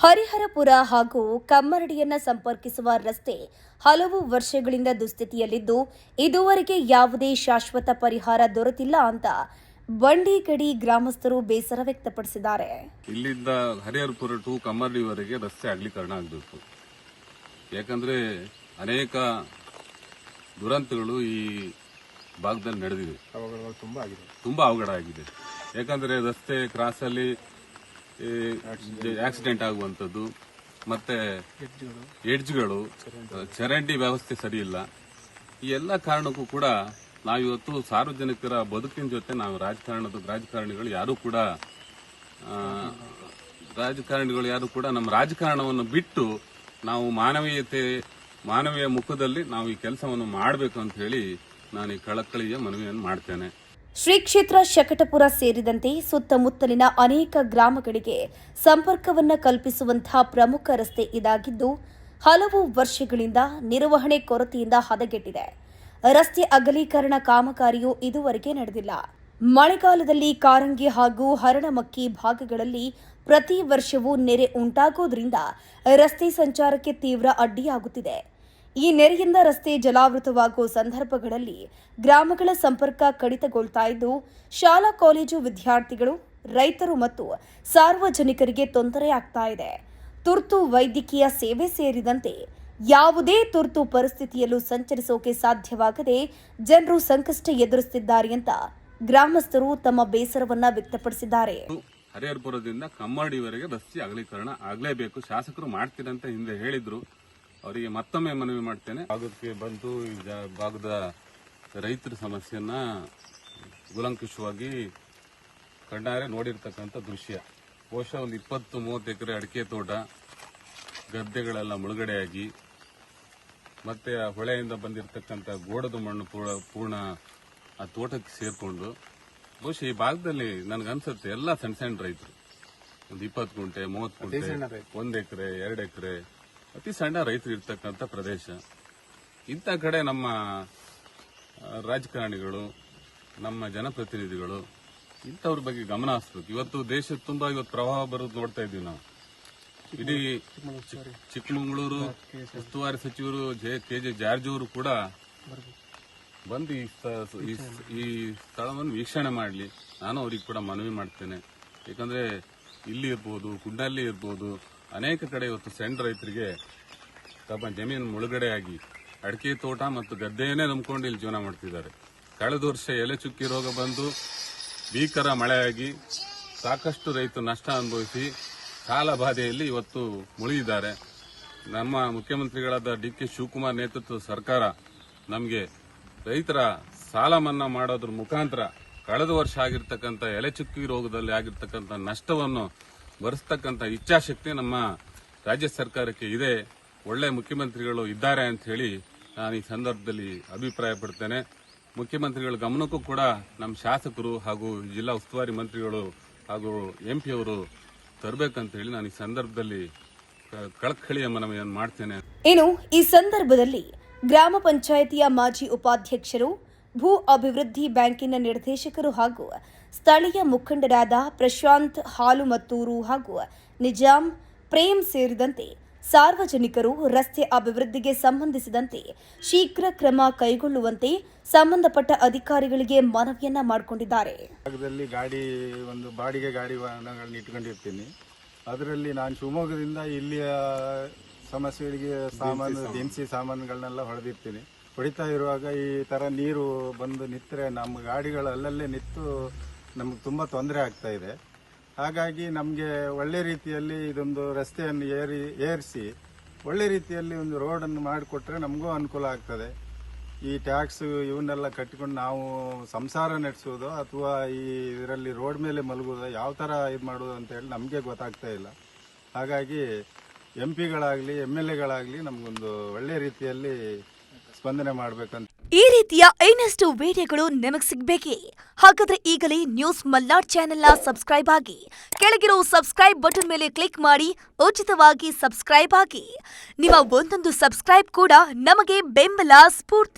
ಹರಿಹರಪುರ ಹಾಗೂ ಕಮ್ಮರಡಿಯನ್ನ ಸಂಪರ್ಕಿಸುವ ರಸ್ತೆ ಹಲವು ವರ್ಷಗಳಿಂದ ದುಸ್ಥಿತಿಯಲ್ಲಿದ್ದು ಇದುವರೆಗೆ ಯಾವುದೇ ಶಾಶ್ವತ ಪರಿಹಾರ ದೊರೆತಿಲ್ಲ ಅಂತ ಬಂಡಿಗಡಿ ಗ್ರಾಮಸ್ಥರು ಬೇಸರ ವ್ಯಕ್ತಪಡಿಸಿದ್ದಾರೆ. ಇಲ್ಲಿಂದ ಹರಿಹರಪುರ ಟು ಕಮ್ಮರಡಿವರೆಗೆ ರಸ್ತೆ ಅಗಲೀಕರಣ ಆಗಬೇಕು. ಯಾಕಂದ್ರೆ ಅನೇಕ ದುರಂತಗಳು ಈ ಭಾಗದಲ್ಲಿ ನಡೆದಿದೆ, ತುಂಬಾ ಅವಘಡ ಆಗಿದೆ. ಯಾಕಂದ್ರೆ ರಸ್ತೆ ಕ್ರಾಸ್ ಅಲ್ಲಿ ಆಕ್ಸಿಡೆಂಟ್ ಆಗುವಂಥದ್ದು, ಮತ್ತೆ ಎಡ್ಜ್ಗಳು, ಚರಂಡಿ ವ್ಯವಸ್ಥೆ ಸರಿ ಇಲ್ಲ. ಈ ಎಲ್ಲ ಕಾರಣಕ್ಕೂ ಕೂಡ ನಾವಿವತ್ತು ಸಾರ್ವಜನಿಕರ ಬದುಕಿನ ಜೊತೆ ನಾವು ರಾಜಕಾರಣಿಗಳು ಯಾರು ಕೂಡ ನಮ್ಮ ರಾಜಕಾರಣವನ್ನು ಬಿಟ್ಟು ನಾವು ಮಾನವೀಯ ಮುಖದಲ್ಲಿ ನಾವು ಈ ಕೆಲಸವನ್ನು ಮಾಡಬೇಕು ಅಂತ ಹೇಳಿ ನಾನು ಈ ಕಳಕಳಿಯ ಮನವಿಯನ್ನು ಮಾಡ್ತೇನೆ. ಶ್ರೀ ಕ್ಷೇತ್ರ ಶಕಟಪುರ ಸೇರಿದಂತೆ ಸುತ್ತಮುತ್ತಲಿನ ಅನೇಕ ಗ್ರಾಮಗಳಿಗೆ ಸಂಪರ್ಕವನ್ನು ಕಲ್ಪಿಸುವಂತಹ ಪ್ರಮುಖ ರಸ್ತೆ ಇದಾಗಿದ್ದು ಹಲವು ವರ್ಷಗಳಿಂದ ನಿರ್ವಹಣೆ ಕೊರತೆಯಿಂದ ಹದಗೆಟ್ಟಿದೆ. ರಸ್ತೆ ಅಗಲೀಕರಣ ಕಾಮಗಾರಿಯು ಇದುವರೆಗೆ ನಡೆದಿಲ್ಲ. ಮಳೆಗಾಲದಲ್ಲಿ ಕಾರಂಗಿ ಹಾಗೂ ಹರಣಮಕ್ಕಿ ಭಾಗಗಳಲ್ಲಿ ಪ್ರತಿ ವರ್ಷವೂ ನೆರೆ ಉಂಟಾಗೋದ್ರಿಂದ ರಸ್ತೆ ಸಂಚಾರಕ್ಕೆ ತೀವ್ರ ಅಡ್ಡಿಯಾಗುತ್ತಿದೆ. ಈ ನೆರೆಯಿಂದ ರಸ್ತೆ ಜಲಾವೃತವಾಗುವ ಸಂದರ್ಭಗಳಲ್ಲಿ ಗ್ರಾಮಗಳ ಸಂಪರ್ಕ ಕಡಿತಗೊಳ್ತಾ ಇದ್ದು ಶಾಲಾ ಕಾಲೇಜು ವಿದ್ಯಾರ್ಥಿಗಳು, ರೈತರು ಮತ್ತು ಸಾರ್ವಜನಿಕರಿಗೆ ತೊಂದರೆಯಾಗ್ತಾ ಇದೆ. ತುರ್ತು ವೈದ್ಯಕೀಯ ಸೇವೆ ಸೇರಿದಂತೆ ಯಾವುದೇ ತುರ್ತು ಪರಿಸ್ಥಿತಿಯಲ್ಲೂ ಸಂಚರಿಸೋಕೆ ಸಾಧ್ಯವಾಗದೆ ಜನರು ಸಂಕಷ್ಟ ಎದುರಿಸುತ್ತಿದ್ದಾರೆ ಅಂತ ಗ್ರಾಮಸ್ಥರು ತಮ್ಮ ಬೇಸರವನ್ನ ವ್ಯಕ್ತಪಡಿಸಿದ್ದಾರೆ. ಹರಿಹರಪುರದಿಂದ ಕಮ್ಮರಡಿವರೆಗೆ ರಸ್ತೆ ಅಗಲೀಕರಣ ಆಗಲೇಬೇಕು. ಶಾಸಕರು ಮಾಡ್ತೀರಂತ ಹಿಂದೆ ಹೇಳಿದ್ರು. ಅವರಿಗೆ ಮತ್ತೊಮ್ಮೆ ಮನವಿ ಮಾಡ್ತೇನೆ. ಭಾಗಕ್ಕೆ ಬಂದು ಈ ಭಾಗದ ರೈತರ ಸಮಸ್ಯೆಯನ್ನ ಕೂಲಂಕುಷವಾಗಿ ಕಣ್ಣಾರೆ ನೋಡಿರ್ತಕ್ಕಂಥ ದೃಶ್ಯ. ಬಹುಶಃ ಒಂದು 20-30 ಎಕರೆ ಅಡಿಕೆ ತೋಟ, ಗದ್ದೆಗಳೆಲ್ಲ ಮುಳುಗಡೆಯಾಗಿ, ಮತ್ತೆ ಆ ಹೊಳೆಯಿಂದ ಬಂದಿರತಕ್ಕಂಥ ಗೋಡದ ಮಣ್ಣು ಪೂರ್ಣ ಆ ತೋಟಕ್ಕೆ ಸೇರ್ಕೊಂಡು, ಬಹುಶಃ ಈ ಭಾಗದಲ್ಲಿ ನನಗನ್ಸುತ್ತೆ ಎಲ್ಲ ಸಣ್ಣ ರೈತರು, ಒಂದು 20 ಗುಂಟೆ, 30 ಗುಂಟೆ, 1 ಎಕರೆ, 2 ಎಕರೆ ಅತಿ ಸಣ್ಣ ರೈತರು ಇರ್ತಕ್ಕಂಥ ಪ್ರದೇಶ. ಇಂಥ ಕಡೆ ನಮ್ಮ ರಾಜಕಾರಣಿಗಳು, ನಮ್ಮ ಜನಪ್ರತಿನಿಧಿಗಳು ಇಂಥವ್ರ ಬಗ್ಗೆ ಗಮನ ಹರಿಸಬೇಕು. ಇವತ್ತು ದೇಶದ ತುಂಬಾ ಪ್ರವಾಹ ಬರೋದು ನೋಡ್ತಾ ಇದ್ದೀವಿ ನಾವು. ಇಡೀ ಚಿಕ್ಕಮಗಳೂರು ಉಸ್ತುವಾರಿ ಸಚಿವರು KJ ಜಾರ್ಜ್ ಅವರು ಕೂಡ ಬಂದು ಈ ಸ್ಥಳವನ್ನು ವೀಕ್ಷಣೆ ಮಾಡಲಿ. ನಾನು ಅವ್ರಿಗೆ ಕೂಡ ಮನವಿ ಮಾಡ್ತೇನೆ. ಯಾಕಂದ್ರೆ ಇಲ್ಲಿ ಇರ್ಬೋದು, ಕುಂಡಲ್ಲಿ ಇರ್ಬೋದು, ಅನೇಕ ಕಡೆ ಇವತ್ತು ಸಣ್ಣ ರೈತರಿಗೆ ತಮ್ಮ ಜಮೀನು ಮುಳುಗಡೆಯಾಗಿ ಅಡಿಕೆ ತೋಟ ಮತ್ತು ಗದ್ದೆಯನ್ನೇ ನಂಬಿಕೊಂಡು ಇಲ್ಲಿ ಜೀವನ ಮಾಡ್ತಿದ್ದಾರೆ. ಕಳೆದ ವರ್ಷ ಎಲೆ ಚುಕ್ಕಿ ರೋಗ ಬಂದು ಭೀಕರ ಮಳೆಯಾಗಿ ಸಾಕಷ್ಟು ರೈತರು ನಷ್ಟ ಅನುಭವಿಸಿ ಸಾಲ ಬಾಧೆಯಲ್ಲಿ ಇವತ್ತು ಮುಳುಗಿದ್ದಾರೆ. ನಮ್ಮ ಮುಖ್ಯಮಂತ್ರಿಗಳಾದ DK ಶಿವಕುಮಾರ್ ನೇತೃತ್ವದ ಸರ್ಕಾರ ನಮಗೆ ರೈತರ ಸಾಲ ಮನ್ನಾ ಮಾಡೋದ್ರ ಮುಖಾಂತರ ಕಳೆದ ವರ್ಷ ಆಗಿರ್ತಕ್ಕಂಥ ಎಲೆ ಚುಕ್ಕಿ ರೋಗದಲ್ಲಿ ಆಗಿರ್ತಕ್ಕಂಥ ನಷ್ಟವನ್ನು ಭರಿಸ್ತಕ್ಕಂಥ ಇಚ್ಛಾಶಕ್ತಿ ನಮ್ಮ ರಾಜ್ಯ ಸರ್ಕಾರಕ್ಕೆ ಇದೆ. ಒಳ್ಳೆ ಮುಖ್ಯಮಂತ್ರಿಗಳು ಇದ್ದಾರೆ ಅಂತ ಹೇಳಿ ನಾನು ಈ ಸಂದರ್ಭದಲ್ಲಿ ಅಭಿಪ್ರಾಯ ಪಡ್ತೇನೆ. ಮುಖ್ಯಮಂತ್ರಿಗಳ ಗಮನಕ್ಕೂ ಕೂಡ ನಮ್ಮ ಶಾಸಕರು ಹಾಗೂ ಜಿಲ್ಲಾ ಉಸ್ತುವಾರಿ ಮಂತ್ರಿಗಳು ಹಾಗೂ MP ಅವರು ತರಬೇಕಂತ ಹೇಳಿ ನಾನು ಈ ಸಂದರ್ಭದಲ್ಲಿ ಕಳಕಳಿಯ ಮನವಿಯನ್ನು ಮಾಡ್ತೇನೆ. ಇನ್ನು ಈ ಸಂದರ್ಭದಲ್ಲಿ ಗ್ರಾಮ ಪಂಚಾಯಿತಿಯ ಮಾಜಿ ಉಪಾಧ್ಯಕ್ಷರು, ಭೂ ಅಭಿವೃದ್ಧಿ ಬ್ಯಾಂಕಿನ ನಿರ್ದೇಶಕರು ಹಾಗೂ ಸ್ಥಳೀಯ ಮುಖಂಡರಾದ ಪ್ರಶಾಂತ್ ಹಾಲುಮತ್ತೂರು ಹಾಗೂ ನಿಜಾಂ ಪ್ರೇಮ್ ಸೇರಿದಂತೆ ಸಾರ್ವಜನಿಕರು ರಸ್ತೆ ಅಭಿವೃದ್ಧಿಗೆ ಸಂಬಂಧಿಸಿದಂತೆ ಶೀಘ್ರ ಕ್ರಮ ಕೈಗೊಳ್ಳುವಂತೆ ಸಂಬಂಧಪಟ್ಟ ಅಧಿಕಾರಿಗಳಿಗೆ ಮನವಿಯನ್ನ ಮಾಡಿಕೊಂಡಿದ್ದಾರೆ. ಒಂದು ಬಾಡಿಗೆ ಗಾಡಿ ವಾಹನಗಳನ್ನ ಇಟ್ಕೊಂಡಿರ್ತೀನಿ. ಅದರಲ್ಲಿ ನಾನು ಶಿವಮೊಗ್ಗದಿಂದ ಇಲ್ಲಿಯ ಸಮಸ್ಯೆಗಳಿಗೆ ದಿನಸಿ ಸಾಮಾನುಗಳನ್ನೆಲ್ಲ ಹೊಡಿತಾ ಇರುವಾಗ ಈ ತರ ನೀರು ಬಂದು ನಿಂತರೆ ನಮ್ಮ ಗಾಡಿಗಳು ಅಲ್ಲಲ್ಲೇ ನಿಂತು ನಮ್ಗೆ ತುಂಬಾ ತೊಂದರೆ ಆಗ್ತಾ ಇದೆ. ಹಾಗಾಗಿ ನಮಗೆ ಒಳ್ಳೆ ರೀತಿಯಲ್ಲಿ ಇದೊಂದು ರಸ್ತೆಯನ್ನು ಏರಿಸಿ ಒಳ್ಳೆ ರೀತಿಯಲ್ಲಿ ಒಂದು ರೋಡನ್ನು ಮಾಡಿಕೊಟ್ರೆ ನಮಗೂ ಅನುಕೂಲ ಆಗ್ತದೆ. ಈ ಟ್ಯಾಕ್ಸ್ ಇವನ್ನೆಲ್ಲ ಕಟ್ಟಿಕೊಂಡು ನಾವು ಸಂಸಾರ ನಡೆಸೋದು ಅಥವಾ ಈ ಇದರಲ್ಲಿ ರೋಡ್ ಮೇಲೆ ಮಲಗೋದು ಯಾವ ಥರ ಇದು ಮಾಡೋದು ಅಂತ ಹೇಳಿ ನಮಗೆ ಗೊತ್ತಾಗ್ತಾ ಇಲ್ಲ. ಹಾಗಾಗಿ MP-ಗಳಾಗಲಿ MLA-ಗಳಾಗಲಿ ನಮಗೊಂದು ಒಳ್ಳೆ ರೀತಿಯಲ್ಲಿ ಸ್ಪಂದನೆ ಮಾಡಬೇಕಂತ. ಈ ರೀತಿಯ ಇನ್ನಷ್ಟು ವಿಡಿಯೋಗಳು ನಿಮಗೆ ಸಿಗಬೇಕೇ? ಹಾಗಾದ್ರೆ ಈಗಲೇ ನ್ಯೂಸ್ ಮಲ್ನಾಡ್ ಚಾನೆಲ್ನ ಸಬ್ಸ್ಕ್ರೈಬ್ ಆಗಿ, ಕೆಳಗಿರೋ ಸಬ್ಸ್ಕ್ರೈಬ್ ಬಟನ್ ಮೇಲೆ ಕ್ಲಿಕ್ ಮಾಡಿ ಉಚಿತವಾಗಿ ಸಬ್ಸ್ಕ್ರೈಬ್ ಆಗಿ. ನಿಮ್ಮ ಒಂದೊಂದು ಸಬ್ಸ್ಕ್ರೈಬ್ ಕೂಡ ನಮಗೆ ಬೆಂಬಲ, ಸ್ಫೂರ್ತಿ.